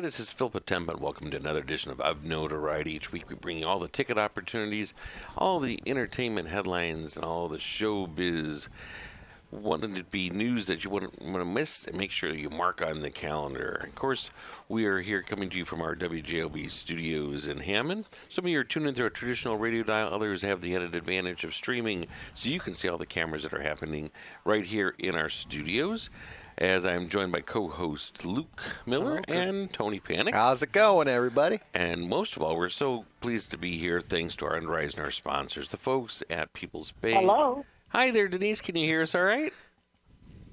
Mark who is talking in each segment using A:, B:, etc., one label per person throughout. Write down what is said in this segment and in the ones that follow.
A: this is Phil Potempa, and welcome to another edition of OfNotoriety. Each week we bring you all the ticket opportunities, all the entertainment headlines, and all the showbiz. Wanted to be news that you wouldn't want to miss, and make sure you mark on the calendar. Of course, we are here coming to you from our WJOB studios in Hammond. Some of you are tuned into our traditional radio dial. Others have the added advantage of streaming, so you can see all the cameras that are happening right here in our studios. As I'm joined by co-host Luke Miiller and Tony Panek.
B: How's it going, everybody?
A: And most of all, we're so pleased to be here thanks to our underwriters and our sponsors, the folks at People's Bank.
C: Hello.
A: Hi there, Deniece. Can you hear us all right?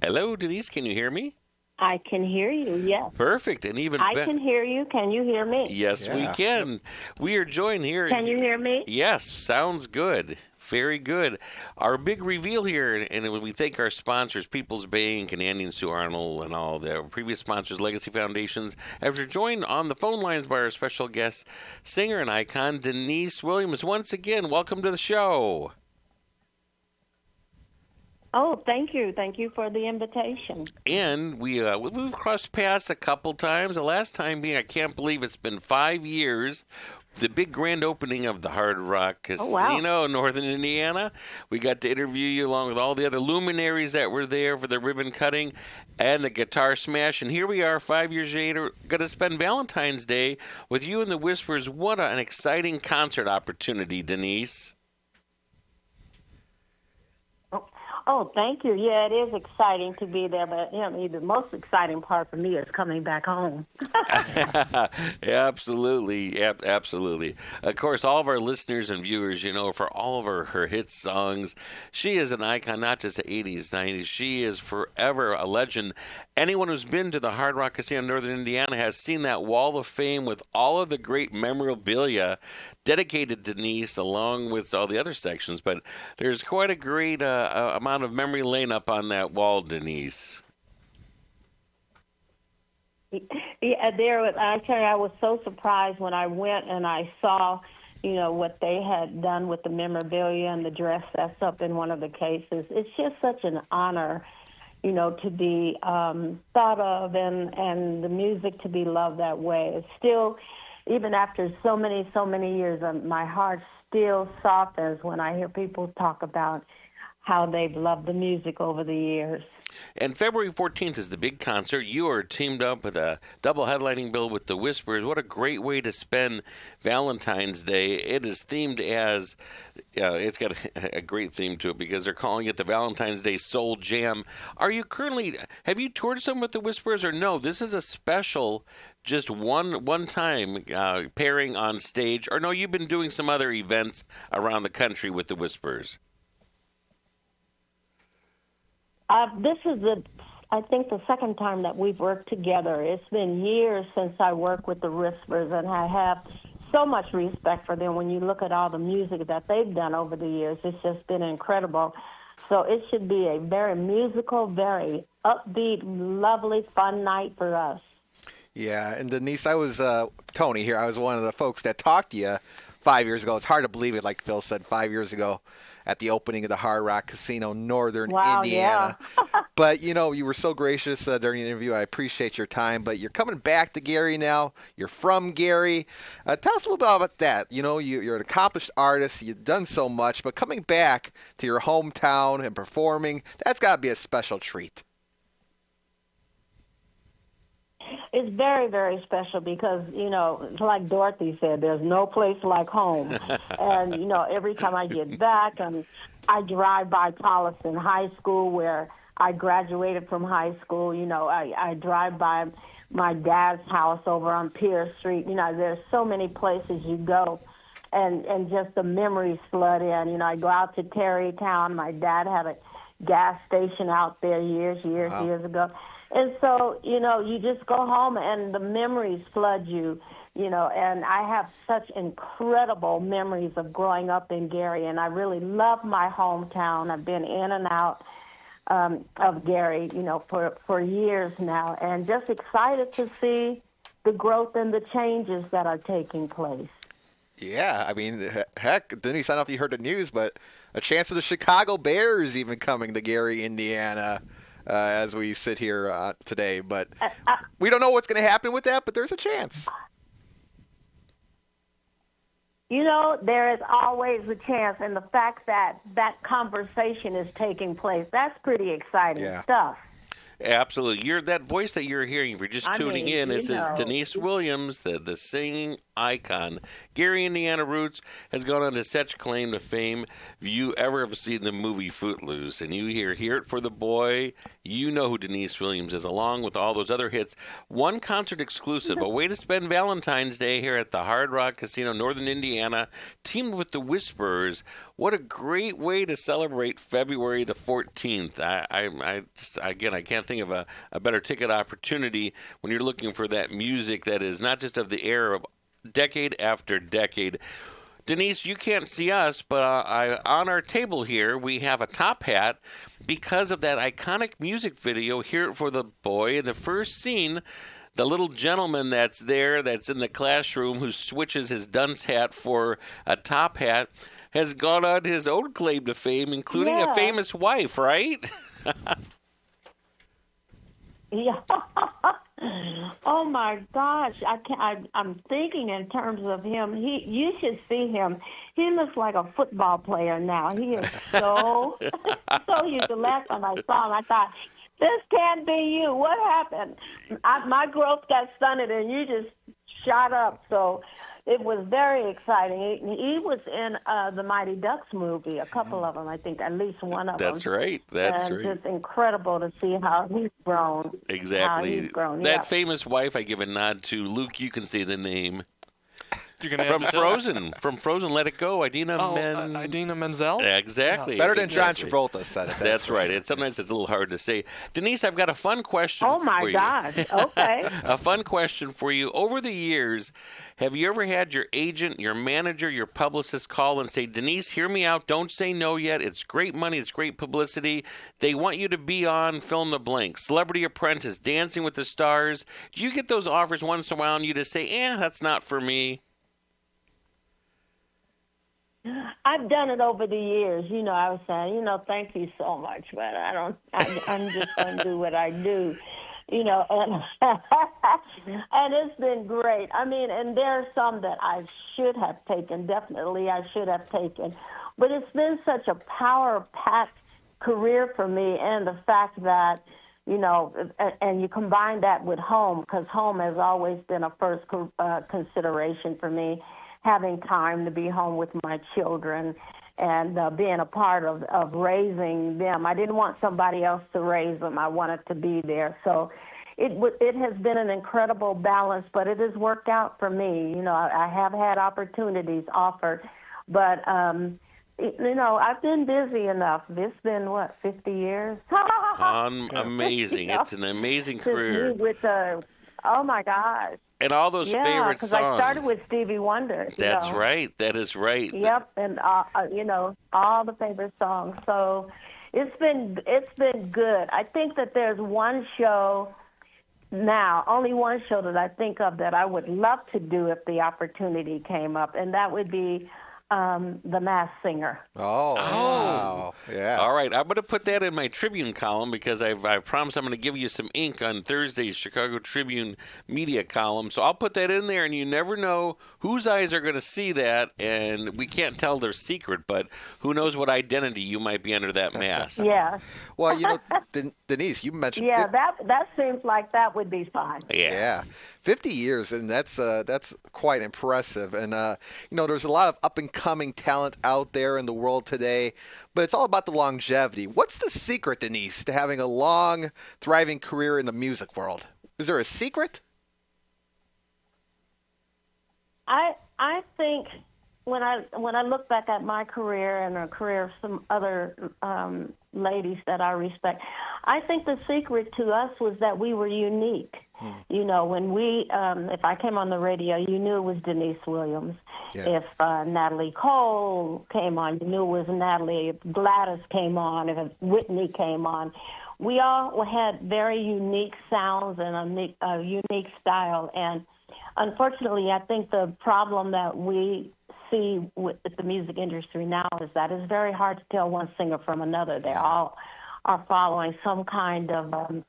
A: Hello, Deniece. Can you hear me?
C: I can hear you, yes.
A: Perfect. And even
C: I can hear you. Can you hear me?
A: Yes, we can. We are joined here.
C: Can you hear me?
A: Yes, sounds good. Very good. Our big reveal here, and we thank our sponsors, People's Bank and Andy and Sue Arnold and all the previous sponsors, Legacy Foundations, after joined on the phone lines by our special guest, singer and icon, Deniece Williams. Once again, welcome to the show.
C: Oh, thank you. Thank you for the invitation.
A: And we've crossed paths a couple times. The last time being, I can't believe it's been 5 years, the big grand opening of the Hard Rock Casino in Northern Indiana. We got to interview you along with all the other luminaries that were there for the ribbon cutting and the guitar smash. And here we are 5 years later, going to spend Valentine's Day with you and the Whispers. What an exciting concert opportunity, Deniece.
C: Oh, thank you. Yeah, it is exciting to be there, but the most exciting part for me is coming back home.
A: Absolutely. Absolutely. Of course, all of our listeners and viewers, for all of her hit songs, she is an icon, not just the 80s, 90s. She is forever a legend. Anyone who's been to the Hard Rock Casino in Northern Indiana has seen that wall of fame with all of the great memorabilia dedicated to Deniece, along with all the other sections. But there's quite a great amount of memory lane up on that wall, Deniece.
C: Yeah, I tell you, I was so surprised when I went and I saw, what they had done with the memorabilia and the dress that's up in one of the cases. It's just such an honor, to be thought of and the music to be loved that way. It's still, even after so many years, my heart still softens when I hear people talk about how they've loved the music over the years.
A: And February 14th is the big concert. You are teamed up with a double headlining bill with the Whispers. What a great way to spend Valentine's Day. It is themed as, it's got a great theme to it because they're calling it the Valentine's Day Soul Jam. Have you toured some with the Whispers or no? This is a special, just one time pairing on stage. Or no, you've been doing some other events around the country with the Whispers.
C: This is I think the second time that we've worked together. It's been years since I worked with the Whispers, and I have so much respect for them. When you look at all the music that they've done over the years, it's just been incredible. So it should be a very musical, very upbeat, lovely, fun night for us.
B: Yeah, and Deniece, I was Tony here. I was one of the folks that talked to you 5 years ago. It's hard to believe it, like Phil said, 5 years ago at the opening of the Hard Rock Casino, Northern Indiana.
C: Yeah.
B: But, you were so gracious during the interview. I appreciate your time. But you're coming back to Gary now. You're from Gary. Tell us a little bit about that. You're an accomplished artist. You've done so much. But coming back to your hometown and performing, that's got to be a special treat.
C: It's very, very special because, like Dorothy said, there's no place like home. And, every time I get back, I drive by Tolleson High School where I graduated from high school. I drive by my dad's house over on Pierce Street. There's so many places you go. And just the memories flood in. I go out to Terrytown. My dad had a gas station out there years ago. And so, you just go home and the memories flood you, and I have such incredible memories of growing up in Gary, and I really love my hometown. I've been in and out of Gary, for years now, and just excited to see the growth and the changes that are taking place.
B: Yeah, I mean, heck, Deniece, I don't know if you heard the news, but a chance of the Chicago Bears even coming to Gary, Indiana. as we sit here today. But we don't know what's going to happen with that, but there's a chance.
C: You know, there is always a chance, and the fact that that conversation is taking place, that's pretty exciting stuff.
A: Absolutely. That voice that you're hearing, if you're just tuning in, this is Deniece Williams, the singing icon. Gary, Indiana roots, has gone on to such claim to fame. If you ever have seen the movie Footloose and you hear it for the boy, you know who Deniece Williams is, along with all those other hits. One concert exclusive, a way to spend Valentine's Day here at the Hard Rock Casino, Northern Indiana, teamed with the Whisperers. What a great way to celebrate February the 14th. I can't think of a better ticket opportunity when you're looking for that music that is not just of the era of decade after decade. Deniece, you can't see us, but on our table here, we have a top hat because of that iconic music video, Hear It for the Boy. In the first scene, the little gentleman that's in the classroom who switches his dunce hat for a top hat, has gone on his own claim to fame, including a famous wife, right?
C: Yeah. Oh my gosh! I'm thinking in terms of him. You should see him. He looks like a football player now. He is so. So used to last time I saw him, I thought, this can't be you. What happened? My growth got stunted, and you just shot up. So it was very exciting. He was in the Mighty Ducks movie, a couple of them, I think, at least one of them.
A: That's right. That's right.
C: It's incredible to see how he's grown.
A: Exactly.
C: How he's grown.
A: That famous wife, I give a nod to. Luke, you can say the name.
D: From
A: Frozen. From Frozen, Let It Go. Idina
D: Menzel?
A: Exactly.
B: Better than John Travolta said it.
A: That's right. Sometimes it's a little hard to say. Deniece, I've got a fun question for you.
C: Oh, my gosh. Okay.
A: A fun question for you. Over the years, have you ever had your agent, your manager, your publicist call and say, Deniece, hear me out. Don't say no yet. It's great money. It's great publicity. They want you to be on fill in the blank, Celebrity Apprentice, Dancing with the Stars. Do you get those offers once in a while and you just say, that's not for me?
C: I've done it over the years. I was saying, thank you so much, but I'm just going to do what I do, and and it's been great. I mean, and there's some that I should have taken, definitely I should have taken, but it's been such a power-packed career for me, and the fact that, and you combine that with home, because home has always been a first consideration for me, having time to be home with my children and being a part of raising them. I didn't want somebody else to raise them. I wanted to be there. So it has been an incredible balance, but it has worked out for me. I have had opportunities offered, but, I've been busy enough. It's been, 50 years?
A: Amazing. It's an amazing career.
C: Oh, my gosh.
A: And all those favorite songs.
C: Because I started with Stevie Wonder.
A: That's right. That is right.
C: Yep, and all the favorite songs. So it's been good. I think that there's one show now, only one show that I think of that I would love to do if the opportunity came up, and that would be The Masked Singer.
B: Oh, wow. Yeah.
A: All right, I'm going to put that in my Tribune column because I promised I'm going to give you some ink on Thursday's Chicago Tribune media column. So I'll put that in there, and you never know whose eyes are going to see that, and we can't tell their secret, but who knows what identity you might be under that mask.
C: Yeah.
B: Well, Deniece, you mentioned...
C: Yeah, that seems like that would be fun.
A: Yeah.
B: 50 years, and that's quite impressive. And, there's a lot of up-and-coming talent out there in the world today, but it's all about the longevity. What's the secret, Deniece, to having a long, thriving career in the music world? Is there a secret?
C: I think when I look back at my career and the career of some other ladies that I respect, I think the secret to us was that we were unique. When if I came on the radio, you knew it was Deniece Williams. Yeah. If Natalie Cole came on, you knew it was Natalie. If Gladys came on, if Whitney came on, we all had very unique sounds and a unique style. And unfortunately, I think the problem that we see with the music industry now is that it's very hard to tell one singer from another. They're all are following some kind of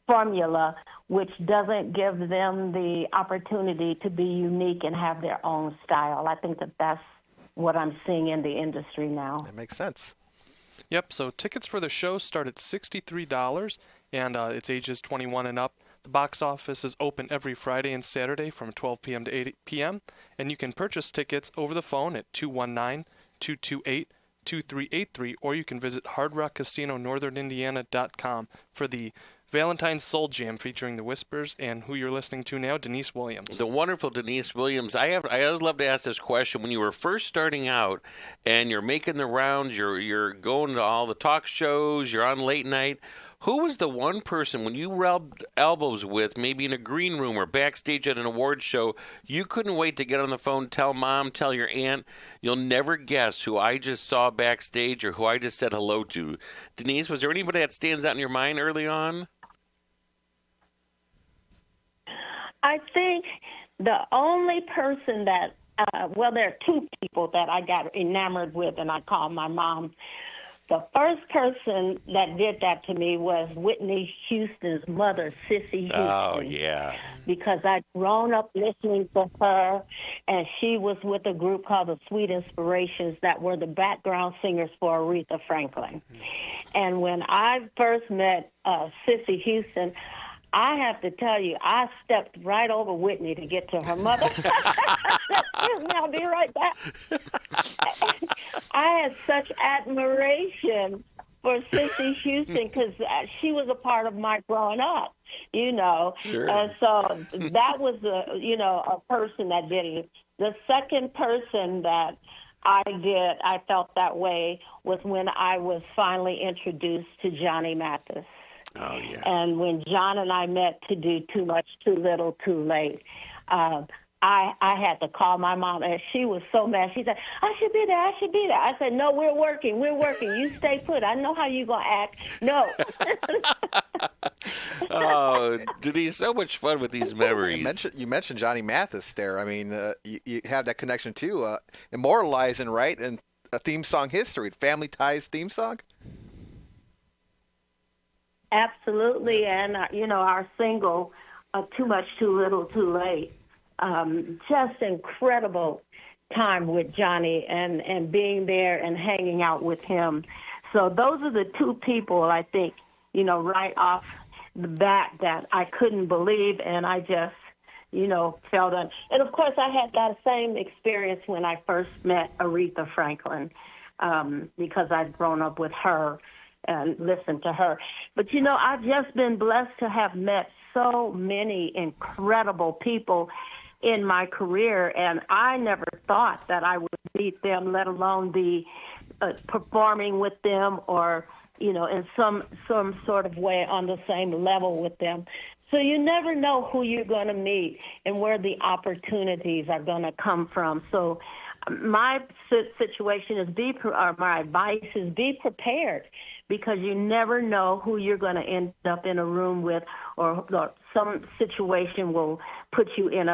C: formula which doesn't give them the opportunity to be unique and have their own style. I think that that's what I'm seeing in the industry now.
B: That makes sense.
D: Yep, so tickets for the show start at $63, and it's ages 21 and up. The box office is open every Friday and Saturday from 12 p.m. to 8 p.m., and you can purchase tickets over the phone at 219-228-2383, or you can visit HardRockCasinoNorthernIndiana.com for the Valentine's Soul Jam featuring the Whispers and who you're listening to now, Deniece Williams.
A: The wonderful Deniece Williams. I always love to ask this question. When you were first starting out and you're making the rounds, you're going to all the talk shows, you're on late night, who was the one person when you rubbed elbows with, maybe in a green room or backstage at an award show, you couldn't wait to get on the phone, tell mom, tell your aunt, you'll never guess who I just saw backstage or who I just said hello to? Deniece, was there anybody that stands out in your mind early on?
C: I think the only person that, there are two people that I got enamored with, and I called my mom. The first person that did that to me was Whitney Houston's mother, Sissy Houston.
A: Oh, yeah.
C: Because I'd grown up listening to her, and she was with a group called the Sweet Inspirations that were the background singers for Aretha Franklin. And when I first met Sissy Houston, I have to tell you, I stepped right over Whitney to get to her mother. Excuse me, I'll be right back. I had such admiration for Sissy Houston because she was a part of my growing up,
A: Sure.
C: And so that was a person that did it. The second person that I felt that way was when I was finally introduced to Johnny Mathis.
A: Oh, yeah.
C: And when John and I met to do Too Much, Too Little, Too Late, I had to call my mom, and she was so mad. She said, I should be there. I said, no, we're working. You stay put. I know how you're going to act. No.
A: Oh, Deniece, so much fun with these memories.
B: You mentioned Johnny Mathis there. I mean, you have that connection, too. Immortalizing, right? And a theme song history, Family Ties theme song.
C: Absolutely, and our single, Too Much, Too Little, Too Late, just incredible time with Johnny and being there and hanging out with him. So those are the two people I think, right off the bat that I couldn't believe, and I just, felt on. And of course, I had that same experience when I first met Aretha Franklin, because I'd grown up with her and listen to her. But, I've just been blessed to have met so many incredible people in my career, and I never thought that I would meet them, let alone be performing with them or, in some sort of way on the same level with them. So you never know who you're going to meet and where the opportunities are going to come from. So my situation is my advice is be prepared, because you never know who you're going to end up in a room with, or some situation will put you at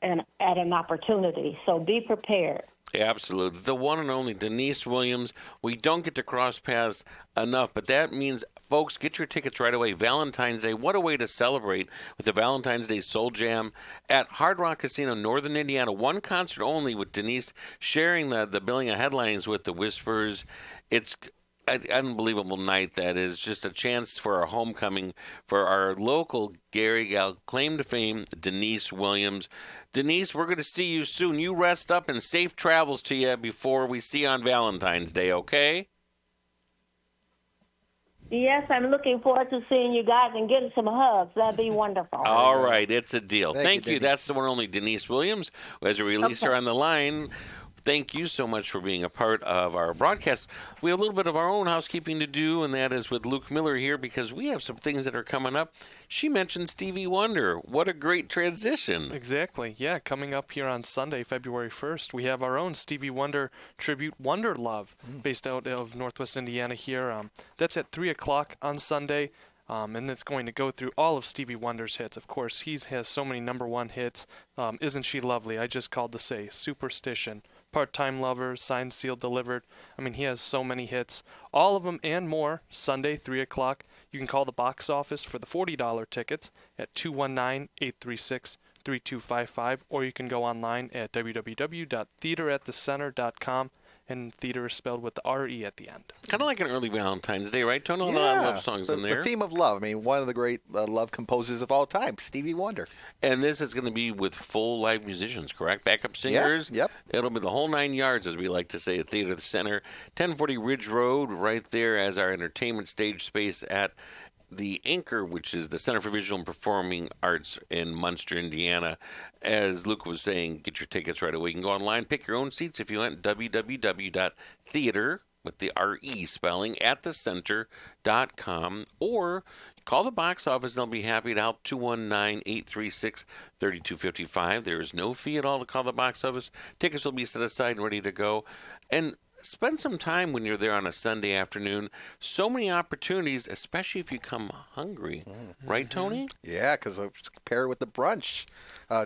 C: an opportunity. So be prepared.
A: Absolutely. The one and only Deniece Williams. We don't get to cross paths enough, but that means, folks, get your tickets right away. Valentine's Day. What a way to celebrate with the Valentine's Day Soul Jam at Hard Rock Casino, Northern Indiana. One concert only with Deniece sharing the billing of headlines with the Whispers. It's an unbelievable night. That is just a chance for our homecoming for our local Gary gal, claim to fame, Deniece Williams. Deniece, we're going to see you soon. You rest up and safe travels to you before we see you on Valentine's Day, okay?
C: Yes, I'm looking forward to seeing you guys and getting some hugs. That'd be wonderful.
A: All right, it's a deal. Thank you.
B: Deniece.
A: That's the one and only Deniece Williams. As we release her on the line, thank you so much for being a part of our broadcast. We have a little bit of our own housekeeping to do, and that is with Luke Miiller here, because we have some things that are coming up. She mentioned Stevie Wonder. What a great transition.
D: Exactly. Yeah, coming up here on Sunday, February 1st, we have our own Stevie Wonder tribute, Wonder Love, based out of Northwest Indiana here. That's at 3 o'clock on Sunday. And it's going to go through all of Stevie Wonder's hits. Of course, he has so many number one hits. Isn't She Lovely? I just called to say Superstition, Part-Time Lover, Signed, Sealed, Delivered. I mean, he has so many hits. All of them and more, Sunday, 3 o'clock. You can call the box office for the $40 tickets at 219-836-3255, or you can go online at www.theateratthecenter.com, and theater is spelled with the R-E at the end.
A: Kind of like an early Valentine's Day, right, Tony? A lot of love songs in there.
B: The theme of love. I mean, one of the great love composers of all time, Stevie Wonder.
A: And this is going to be with full live musicians, correct? Backup singers?
B: Yep.
A: It'll be the whole 9 yards, as we like to say, at Theater Center. 1040 Ridge Road, right there as our entertainment stage space at the Anchor, which is the Center for Visual and Performing Arts in Munster, Indiana. As Luke was saying, get your tickets right away. You can go online, pick your own seats if you want. www.theater, with the R-E spelling, at thecenter.com, or call the box office and they'll be happy to help. 219-836-3255. There is no fee at all to call the box office. Tickets will be set aside and ready to go. And spend some time when you're there on a Sunday afternoon. So many opportunities, especially if you come hungry. Right, Tony?
B: Yeah, because pair it with the brunch.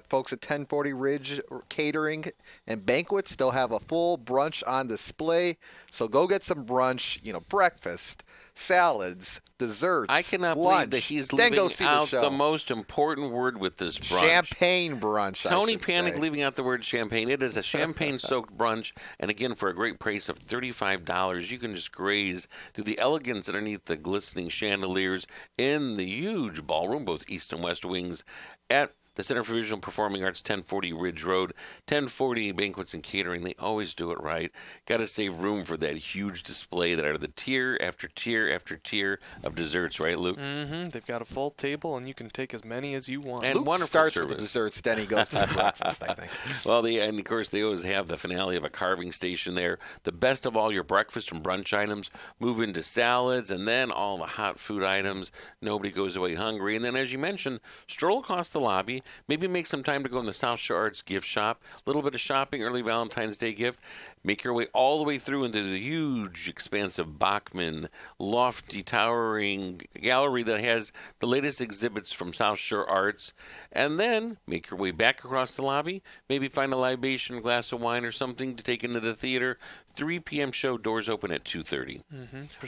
B: Folks at 1040 Ridge Catering and Banquets still have a full brunch on display. So go get some brunch, breakfast, salads, desserts,
A: I cannot
B: lunch.
A: believe that he's
B: then
A: leaving
B: go see
A: out
B: the,
A: the
B: show.
A: most important word with this brunch.
B: Champagne brunch.
A: Tony
B: I should
A: Panek
B: say.
A: leaving out the word champagne. It is a champagne-soaked brunch, and again, for a great price of $35, you can just graze through the elegance underneath the glistening chandeliers in the huge ballroom, both east and west wings, at the Center for Visual and Performing Arts, 1040 Ridge Road. 1040 Banquets and Catering. They always do it right. Got to save room for that huge display that are the tier after tier after tier of desserts, right, Luke?
D: Mm-hmm. They've got a full table, and you can take as many as you want.
A: And
B: Luke
A: wonderful
B: starts
A: service.
B: with the desserts, then he goes to the breakfast, I think.
A: Well, and of course, they always have the finale of a carving station there. The best of all your breakfast and brunch items move into salads, and then all the hot food items. Nobody goes away hungry. And then, as you mentioned, stroll across the lobby. Maybe make some time to go in the South Shore Arts gift shop. A little bit of shopping, early Valentine's Day gift. Make your way all the way through into the huge, expansive Bachman, lofty, towering gallery that has the latest exhibits from South Shore Arts. And then make your way back across the lobby. Maybe find a libation, a glass of wine, or something to take into the theater. 3 p.m. show, doors open at 2:30.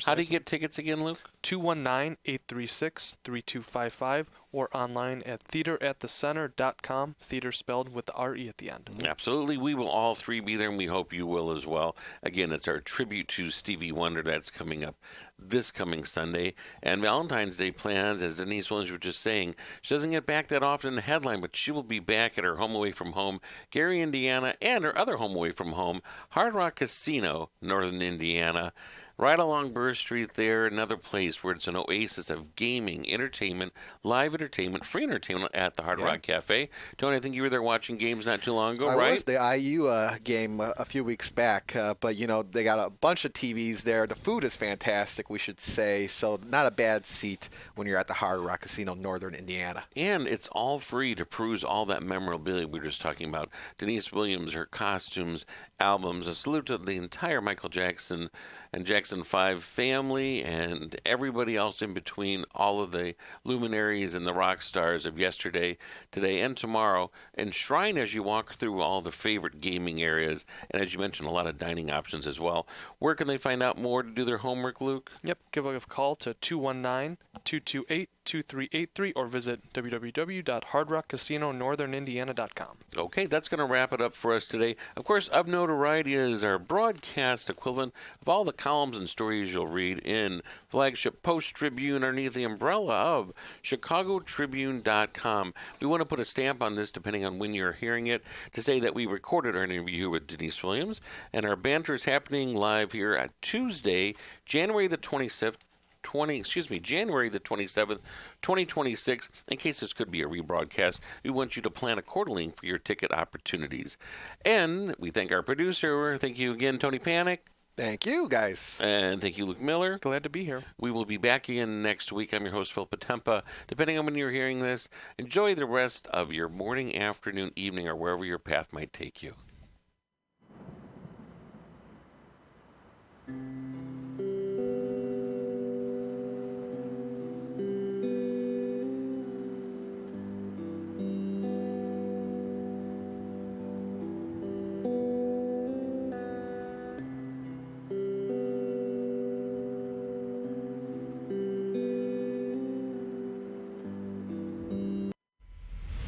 A: How do you get tickets again, Luke?
D: 219-836-3255, or online at theateratthecenter.com, theater spelled with the R-E at the end.
A: Absolutely. We will all three be there, and we hope you will as well. Again, it's our tribute to Stevie Wonder that's coming up this coming Sunday. And Valentine's Day plans, as Deniece Williams was just saying, she doesn't get back that often in the headline, but she will be back at her home away from home, Gary, Indiana, and her other home away from home, Hard Rock Casino, Northern Indiana. Right along Burr Street there, another place where it's an oasis of gaming, entertainment, live entertainment, free entertainment at the Hard Rock Cafe. Tony, I think you were there watching games not too long ago, right?
B: I was the IU game a few weeks back, but, they got a bunch of TVs there. The food is fantastic, we should say, so not a bad seat when you're at the Hard Rock Casino, Northern Indiana.
A: And it's all free to peruse all that memorabilia we were just talking about. Deniece Williams, her costumes, albums, a salute to the entire Michael Jackson and Jackson 5 family and everybody else in between, all of the luminaries and the rock stars of yesterday, today, and tomorrow. Enshrine as you walk through all the favorite gaming areas, and as you mentioned, a lot of dining options as well. Where can they find out more to do their homework, Luke?
D: Yep, give a call to 219-228-2383 or visit www.hardrockcasinonorthernindiana.com.
A: Okay, that's going to wrap it up for us today. Of course, OfNotoriety is our broadcast equivalent of all the columns and stories you'll read in flagship Post-Tribune underneath the umbrella of ChicagoTribune.com. We want to put a stamp on this, depending on when you're hearing it, to say that we recorded our interview with Deniece Williams, and our banter is happening live here at Tuesday, January the 27th, January the 27th, 2026. In case this could be a rebroadcast, we want you to plan accordingly for your ticket opportunities. And we thank our producer. Thank you again, Tony Panek.
B: Thank you, guys.
A: And thank you, Luke Miller.
D: Glad to be here.
A: We will be back again next week. I'm your host, Phil Potempa. Depending on when you're hearing this, enjoy the rest of your morning, afternoon, evening, or wherever your path might take you.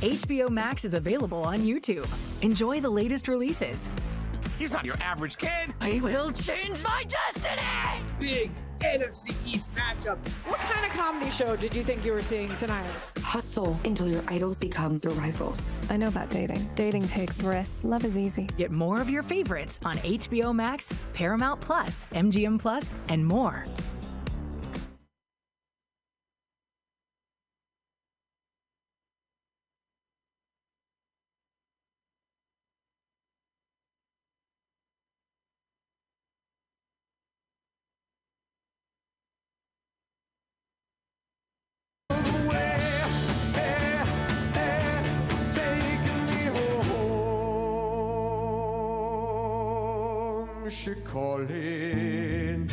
E: HBO Max is available on YouTube. Enjoy the latest releases.
F: He's not your average kid.
E: I will change my destiny!
G: Big NFC East matchup.
H: What kind of comedy show did you think you were seeing tonight?
I: Hustle until your idols become your rivals.
J: I know about dating. Dating takes risks. Love is easy.
E: Get more of your favorites on HBO Max, Paramount Plus, MGM Plus, and more.
K: She calling